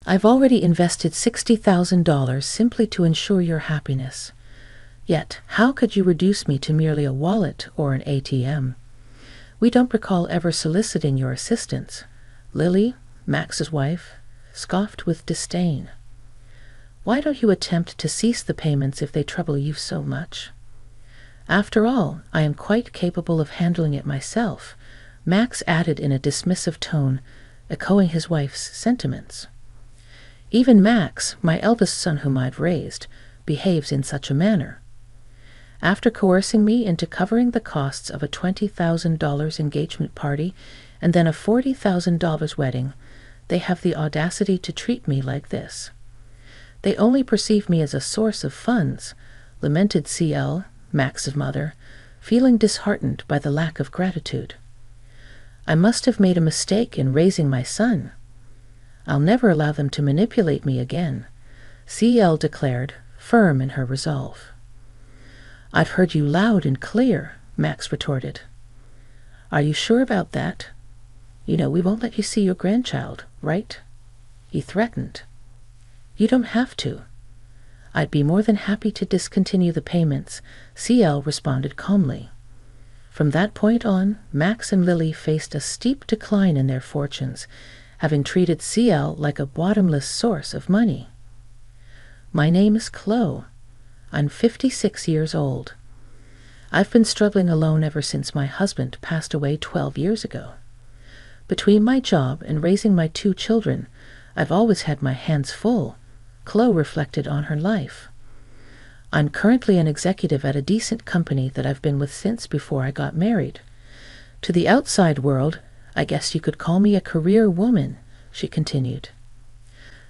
I've already invested $60,000 simply to ensure your happiness. Yet, how could you reduce me to merely a wallet or an ATM? We don't recall ever soliciting your assistance. Lily, Max's wife, scoffed with disdain. Why don't you attempt to cease the payments if they trouble you so much? After all, I am quite capable of handling it myself, Max added in a dismissive tone, echoing his wife's sentiments. Even Max, my eldest son whom I've raised, behaves in such a manner. After coercing me into covering the costs of a $20,000 engagement party and then a $40,000 wedding, they have the audacity to treat me like this. They only perceive me as a source of funds, lamented CL, Max's mother, feeling disheartened by the lack of gratitude. I must have made a mistake in raising my son. I'll never allow them to manipulate me again, CL declared, firm in her resolve. I've heard you loud and clear, Max retorted. Are you sure about that? You know we won't let you see your grandchild, right? He threatened. You don't have to. I'd be more than happy to discontinue the payments, CL responded calmly. From that point on, Max and Lily faced a steep decline in their fortunes, having treated CL like a bottomless source of money. My name is Chloe. I'm 56 years old. I've been struggling alone ever since my husband passed away 12 years ago. Between my job and raising my 2 children, I've always had my hands full, Chloe reflected on her life. I'm currently an executive at a decent company that I've been with since before I got married. To the outside world, I guess you could call me a career woman, she continued.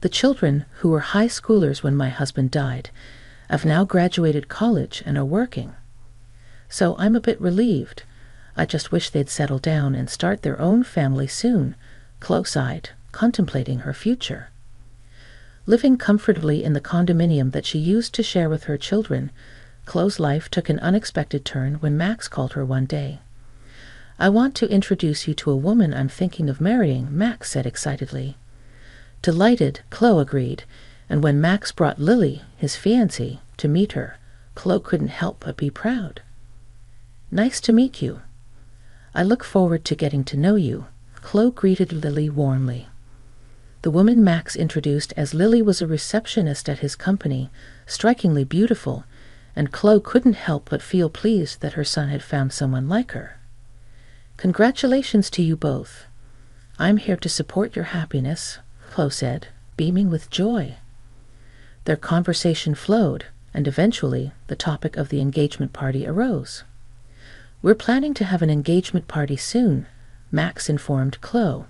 The children, who were high schoolers when my husband died, have now graduated college and are working. So I'm a bit relieved. I just wish they'd settle down and start their own family soon, Chloe sighed, contemplating her future. Living comfortably in the condominium that she used to share with her children, Chloe's life took an unexpected turn when Max called her one day. I want to introduce you to a woman I'm thinking of marrying, Max said excitedly. Delighted, Chloe agreed, and when Max brought Lily, his fiancée, to meet her, Chloe couldn't help but be proud. Nice to meet you. I look forward to getting to know you, Chloe greeted Lily warmly. The woman Max introduced as Lily was a receptionist at his company, strikingly beautiful, and Chloe couldn't help but feel pleased that her son had found someone like her. Congratulations to you both. I'm here to support your happiness, Chloe said, beaming with joy. Their conversation flowed, and eventually the topic of the engagement party arose. We're planning to have an engagement party soon, Max informed Chloe.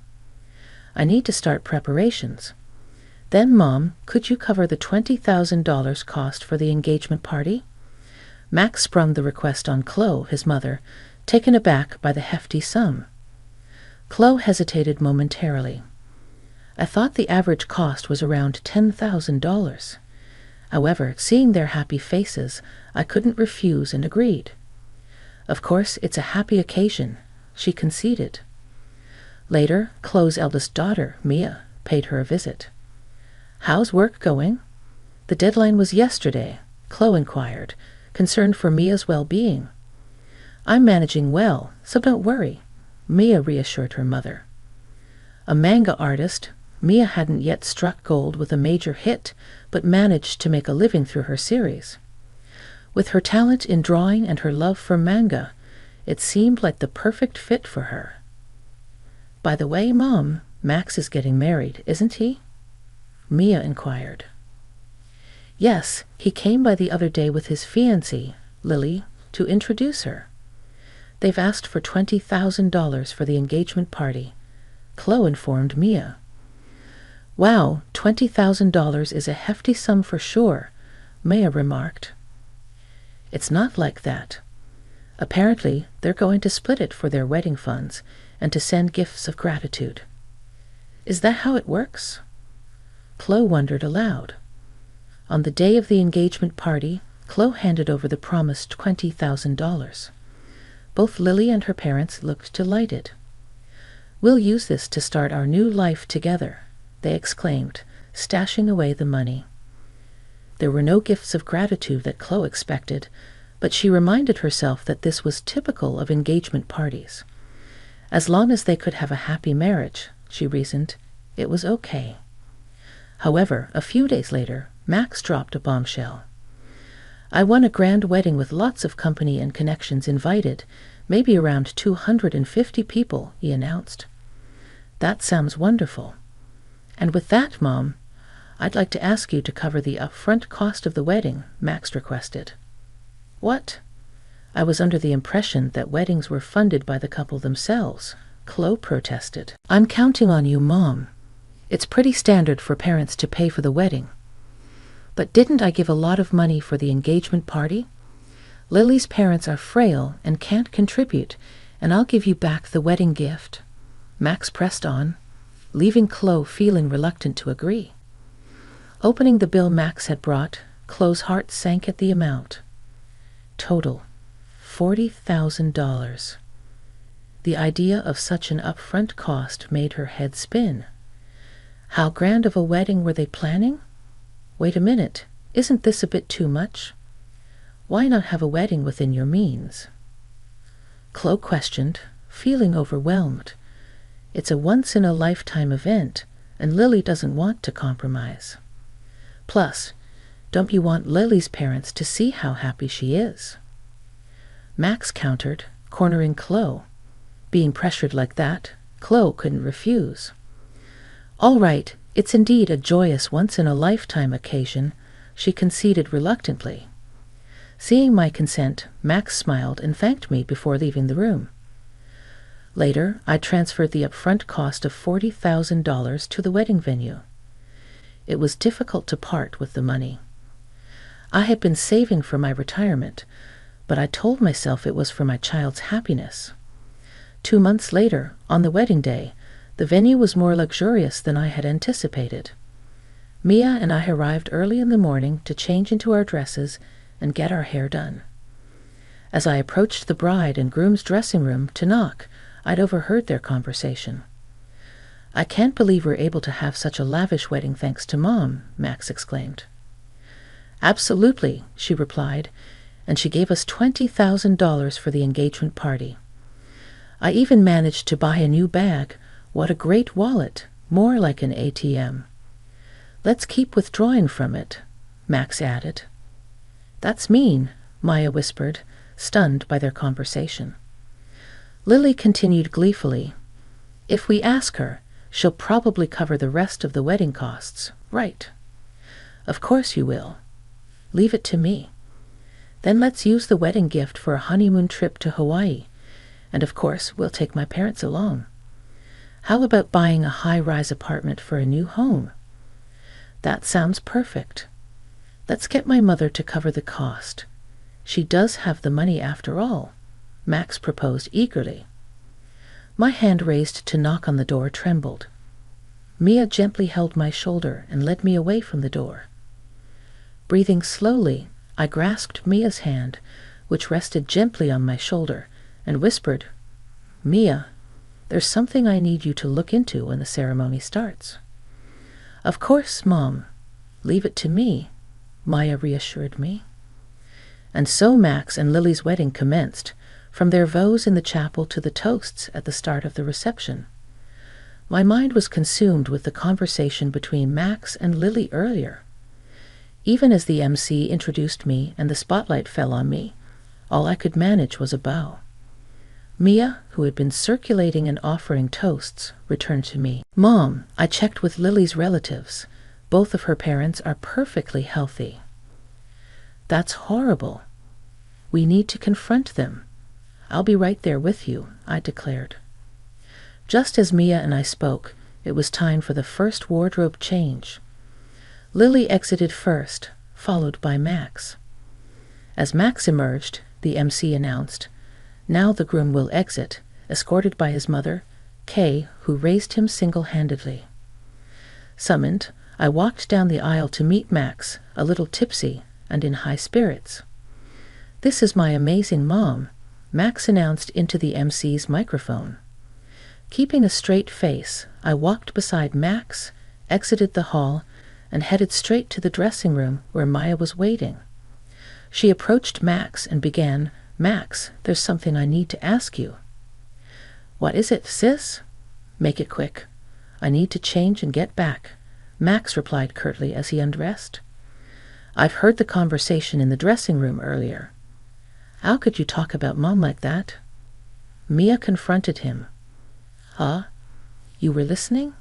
I need to start preparations. Then, Mom, could you cover the $20,000 cost for the engagement party? Max sprung the request on Chloe, his mother, taken aback by the hefty sum. Chloe hesitated momentarily. I thought the average cost was around $10,000. However, seeing their happy faces, I couldn't refuse and agreed. Of course, it's a happy occasion, she conceded. Later, Chloe's eldest daughter, Mia, paid her a visit. How's work going? The deadline was yesterday, Chloe inquired, concerned for Mia's well-being. I'm managing well, so don't worry, Mia reassured her mother. A manga artist, Mia hadn't yet struck gold with a major hit, but managed to make a living through her series. With her talent in drawing and her love for manga, it seemed like the perfect fit for her. By the way, Mom, Max is getting married, isn't he? Mia inquired. Yes, he came by the other day with his fiancée, Lily, to introduce her. They've asked for $20,000 for the engagement party, Chloe informed Mia. Wow, $20,000 is a hefty sum for sure, Mia remarked. It's not like that. Apparently, they're going to split it for their wedding funds and to send gifts of gratitude. Is that how it works? Chloe wondered aloud. On the day of the engagement party, Chloe handed over the promised $20,000. Both Lily and her parents looked delighted. We'll use this to start our new life together, they exclaimed, stashing away the money. There were no gifts of gratitude that Chloe expected, but she reminded herself that this was typical of engagement parties. As long as they could have a happy marriage, she reasoned, it was okay. However, a few days later, Max dropped a bombshell. I won a grand wedding with lots of company and connections invited, maybe around 250 people, he announced. That sounds wonderful. And with that, Mom, I'd like to ask you to cover the upfront cost of the wedding, Max requested. What? I was under the impression that weddings were funded by the couple themselves, Chloe protested. I'm counting on you, Mom. It's pretty standard for parents to pay for the wedding. But didn't I give a lot of money for the engagement party? Lily's parents are frail and can't contribute, and I'll give you back the wedding gift. Max pressed on, leaving Chloe feeling reluctant to agree. Opening the bill Max had brought, Chloe's heart sank at the amount. Total, $40,000. The idea of such an upfront cost made her head spin. How grand of a wedding were they planning? Wait a minute, isn't this a bit too much? Why not have a wedding within your means? Chloe questioned, feeling overwhelmed. It's a once-in-a-lifetime event, and Lily doesn't want to compromise. Plus, don't you want Lily's parents to see how happy she is? Max countered, cornering Chloe. Being pressured like that, Chloe couldn't refuse. All right, it's indeed a joyous once-in-a-lifetime occasion, she conceded reluctantly. Seeing my consent, Max smiled and thanked me before leaving the room. Later, I transferred the upfront cost of $40,000 to the wedding venue. It was difficult to part with the money. I had been saving for my retirement, but I told myself it was for my child's happiness. 2 months later, on the wedding day, the venue was more luxurious than I had anticipated. Mia and I arrived early in the morning to change into our dresses and get our hair done. As I approached the bride and groom's dressing room to knock, I'd overheard their conversation. I can't believe we're able to have such a lavish wedding thanks to Mom, Max exclaimed. Absolutely, she replied, and she gave us $20,000 for the engagement party. I even managed to buy a new bag. What a great wallet, more like an ATM. Let's keep withdrawing from it, Max added. That's mean, Maya whispered, stunned by their conversation. Lily continued gleefully. If we ask her, she'll probably cover the rest of the wedding costs, right? Of course you will. Leave it to me. Then let's use the wedding gift for a honeymoon trip to Hawaii, and of course we'll take my parents along. How about buying a high-rise apartment for a new home? That sounds perfect. Let's get my mother to cover the cost. She does have the money after all, Max proposed eagerly. My hand raised to knock on the door trembled. Mia gently held my shoulder and led me away from the door. Breathing slowly, I grasped Mia's hand, which rested gently on my shoulder, and whispered, Mia, there's something I need you to look into when the ceremony starts. Of course, Mom. Leave it to me, Maya reassured me. And so Max and Lily's wedding commenced, from their vows in the chapel to the toasts at the start of the reception. My mind was consumed with the conversation between Max and Lily earlier. Even as the MC introduced me and the spotlight fell on me, all I could manage was a bow. Mia, who had been circulating and offering toasts, returned to me. Mom, I checked with Lily's relatives. Both of her parents are perfectly healthy. That's horrible. We need to confront them. I'll be right there with you, I declared. Just as Mia and I spoke, it was time for the first wardrobe change. Lily exited first, followed by Max. As Max emerged, the MC announced, Now the groom will exit, escorted by his mother, Kay, who raised him single-handedly. Summoned, I walked down the aisle to meet Max, a little tipsy and in high spirits. This is my amazing mom, Max announced into the MC's microphone. Keeping a straight face, I walked beside Max, exited the hall, and headed straight to the dressing room where Maya was waiting. She approached Max and began, "Max, there's something I need to ask you." "What is it, sis?" "Make it quick. I need to change and get back," Max replied curtly as he undressed. "I've heard the conversation in the dressing room earlier." "How could you talk about Mom like that?" Mia confronted him. "Huh? You were listening?"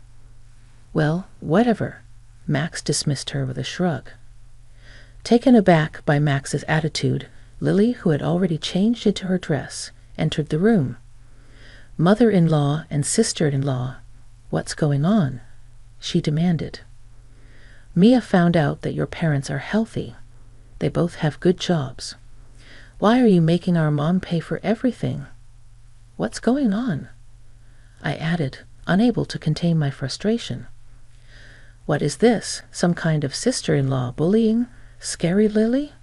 "Well, whatever." Max dismissed her with a shrug. Taken aback by Max's attitude, Lily, who had already changed into her dress, entered the room. "Mother-in-law and sister-in-law, what's going on?" she demanded. "Mia found out that your parents are healthy. They both have good jobs. Why are you making our mom pay for everything? What's going on?" I added, unable to contain my frustration. "What is this? Some kind of sister-in-law bullying? Scary Lily?"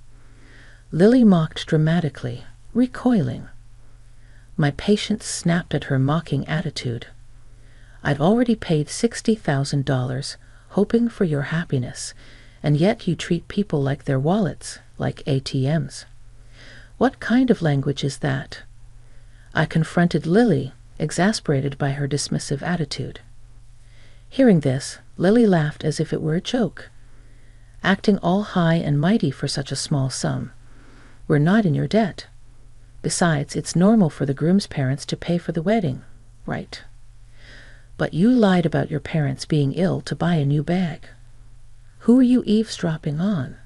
Lily mocked dramatically, recoiling. My patience snapped at her mocking attitude. "I've already paid $60,000, hoping for your happiness, and yet you treat people like their wallets, like ATMs. What kind of language is that?" I confronted Lily, exasperated by her dismissive attitude. Hearing this, Lily laughed as if it were a joke. "Acting all high and mighty for such a small sum. We're not in your debt. Besides, it's normal for the groom's parents to pay for the wedding, right? But you lied about your parents being ill to buy a new bag. Who are you eavesdropping on?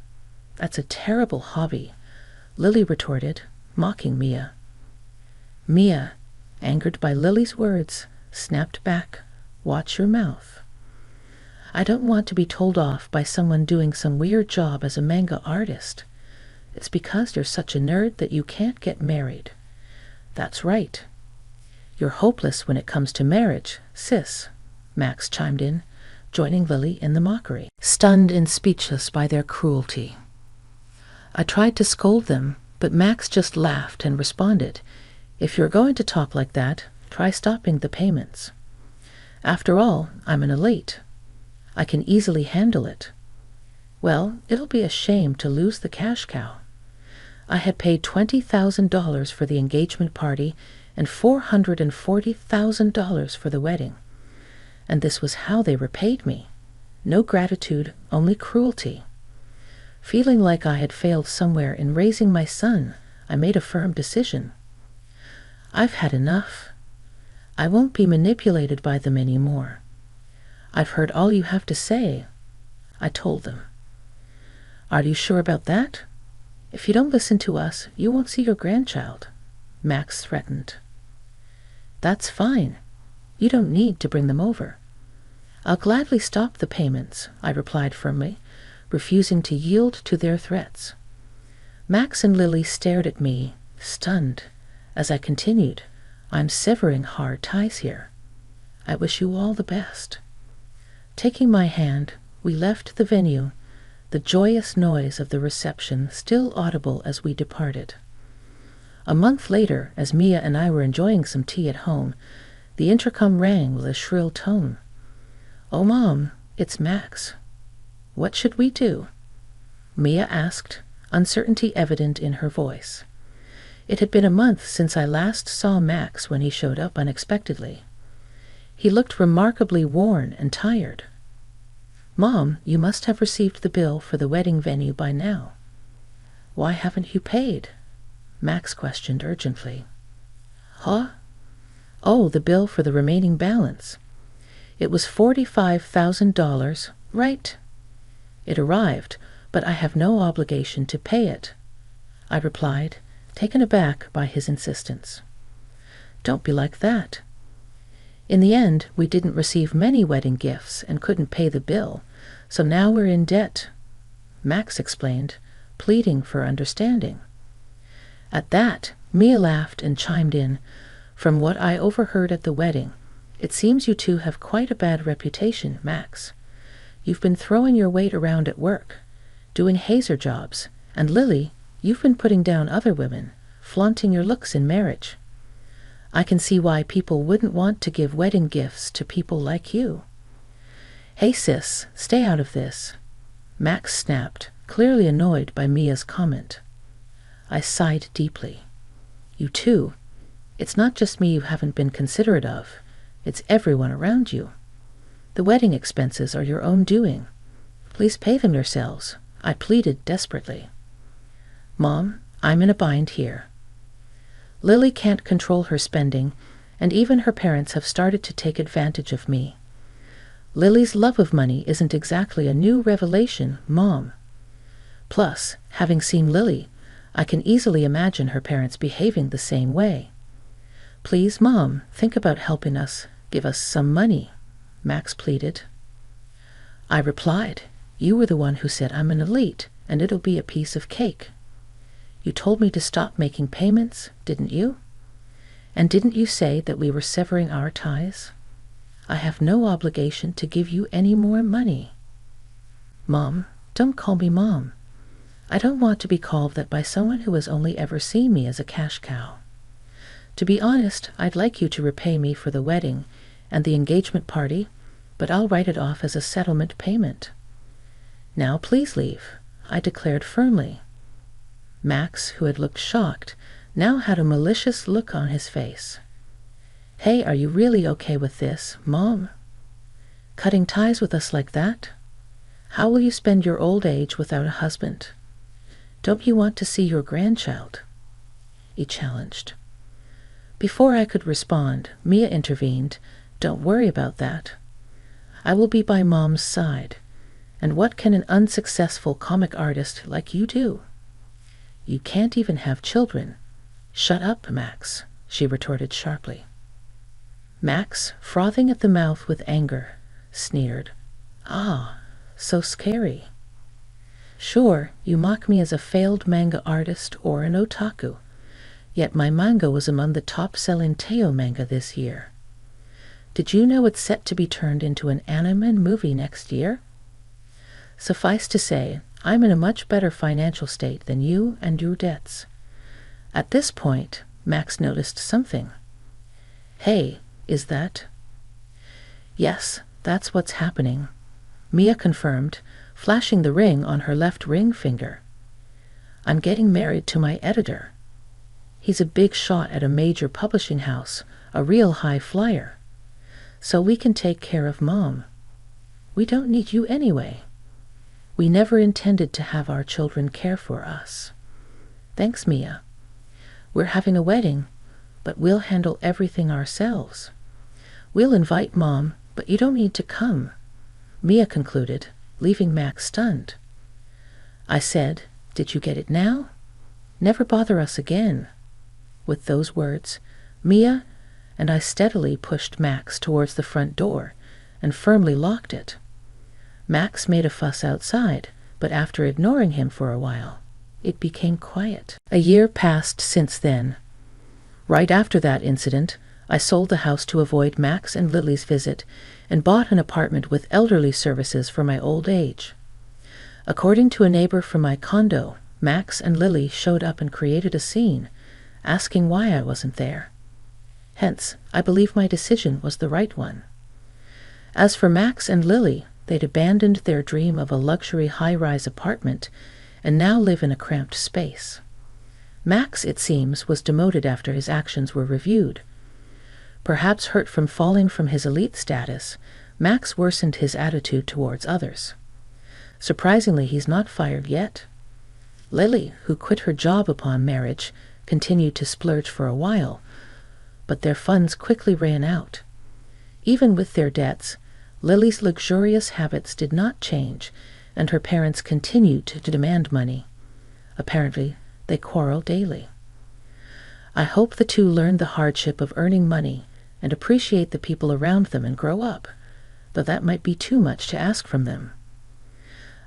That's a terrible hobby," Lily retorted, mocking Mia. Mia, angered by Lily's words, snapped back, "Watch your mouth. I don't want to be told off by someone doing some weird job as a manga artist. It's because you're such a nerd that you can't get married. That's right. You're hopeless when it comes to marriage, sis," Max chimed in, joining Lily in the mockery, stunned and speechless by their cruelty. I tried to scold them, but Max just laughed and responded, "If you're going to talk like that, try stopping the payments. After all, I'm an elite. I can easily handle it. Well, it'll be a shame to lose the cash cow. I had paid $20,000 for the engagement party and $440,000 for the wedding. And this was how they repaid me. No gratitude, only cruelty. Feeling like I had failed somewhere in raising my son, I made a firm decision. I've had enough. I won't be manipulated by them anymore. I've heard all you have to say," I told them. "Are you sure about that? If you don't listen to us, you won't see your grandchild," Max threatened. "That's fine. You don't need to bring them over. I'll gladly stop the payments," I replied firmly, refusing to yield to their threats. Max and Lily stared at me, stunned, as I continued, "I'm severing hard ties here. I wish you all the best." Taking my hand, we left the venue, the joyous noise of the reception still audible as we departed. A month later, as Mia and I were enjoying some tea at home, the intercom rang with a shrill tone. "Oh, Mom, it's Max. What should we do?" Mia asked, uncertainty evident in her voice. It had been a month since I last saw Max when he showed up unexpectedly. He looked remarkably worn and tired. "Mom, you must have received the bill for the wedding venue by now." "Why haven't you paid?" Max questioned urgently. "Huh? Oh, the bill for the remaining balance. It was $45,000, right? It arrived, but I have no obligation to pay it," I replied, taken aback by his insistence. "Don't be like that. In the end, we didn't receive many wedding gifts and couldn't pay the bill, so now we're in debt," Max explained, pleading for understanding. At that, Mia laughed and chimed in, "From what I overheard at the wedding, it seems you two have quite a bad reputation, Max. You've been throwing your weight around at work, doing hazer jobs, and Lily, you've been putting down other women, flaunting your looks in marriage. I can see why people wouldn't want to give wedding gifts to people like you. Hey sis, stay out of this. Max snapped, clearly annoyed by Mia's comment. I sighed deeply. You too. It's not just me you haven't been considerate of. It's everyone around you. The wedding expenses are your own doing. Please pay them yourselves, I pleaded desperately. Mom, I'm in a bind here. Lily can't control her spending, and even her parents have started to take advantage of me. Lily's love of money isn't exactly a new revelation, Mom. Plus, having seen Lily, I can easily imagine her parents behaving the same way. Please, Mom, think about helping us. Give us some money, Max pleaded. I replied, you were the one who said I'm an elite, and it'll be a piece of cake. You told me to stop making payments, didn't you? And didn't you say that we were severing our ties? I have no obligation to give you any more money. Mom, don't call me Mom. I don't want to be called that by someone who has only ever seen me as a cash cow. To be honest, I'd like you to repay me for the wedding and the engagement party, but I'll write it off as a settlement payment. Now please leave, I declared firmly. Max, who had looked shocked, now had a malicious look on his face. Hey, are you really okay with this, Mom? Cutting ties with us like that? How will you spend your old age without a husband? Don't you want to see your grandchild? He challenged. Before I could respond, Mia intervened. Don't worry about that. I will be by Mom's side. And what can an unsuccessful comic artist like you do? You can't even have children. Shut up, Max, she retorted sharply. Max, frothing at the mouth with anger, sneered. Ah, so scary. Sure, you mock me as a failed manga artist or an otaku, yet my manga was among the top-selling Teo manga this year. Did you know it's set to be turned into an anime movie next year? Suffice to say, I'm in a much better financial state than you and your debts. At this point, Max noticed something. Hey, is that? Yes, that's what's happening, Mia confirmed, flashing the ring on her left ring finger. I'm getting married to my editor. He's a big shot at a major publishing house, a real high flyer. So we can take care of Mom. We don't need you anyway. We never intended to have our children care for us. Thanks, Mia. We're having a wedding, but we'll handle everything ourselves. We'll invite Mom, but you don't need to come, Mia concluded, leaving Max stunned. I said, did you get it now? Never bother us again. With those words, Mia and I steadily pushed Max towards the front door and firmly locked it. Max made a fuss outside, but after ignoring him for a while, it became quiet. A year passed since then. Right after that incident, I sold the house to avoid Max and Lily's visit and bought an apartment with elderly services for my old age. According to a neighbor from my condo, Max and Lily showed up and created a scene, asking why I wasn't there. Hence, I believe my decision was the right one. As for Max and Lily, they'd abandoned their dream of a luxury high-rise apartment and now live in a cramped space. Max, it seems, was demoted after his actions were reviewed. Perhaps hurt from falling from his elite status, Max worsened his attitude towards others. Surprisingly, he's not fired yet. Lily, who quit her job upon marriage, continued to splurge for a while, but their funds quickly ran out. Even with their debts, Lily's luxurious habits did not change, and her parents continued to demand money. Apparently, they quarrel daily. I hope the two learn the hardship of earning money and appreciate the people around them and grow up, but that might be too much to ask from them.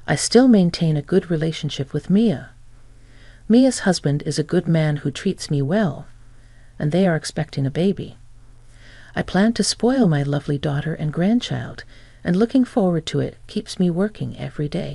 I still maintain a good relationship with Mia. Mia's husband is a good man who treats me well, and they are expecting a baby. I plan to spoil my lovely daughter and grandchild, and looking forward to it keeps me working every day.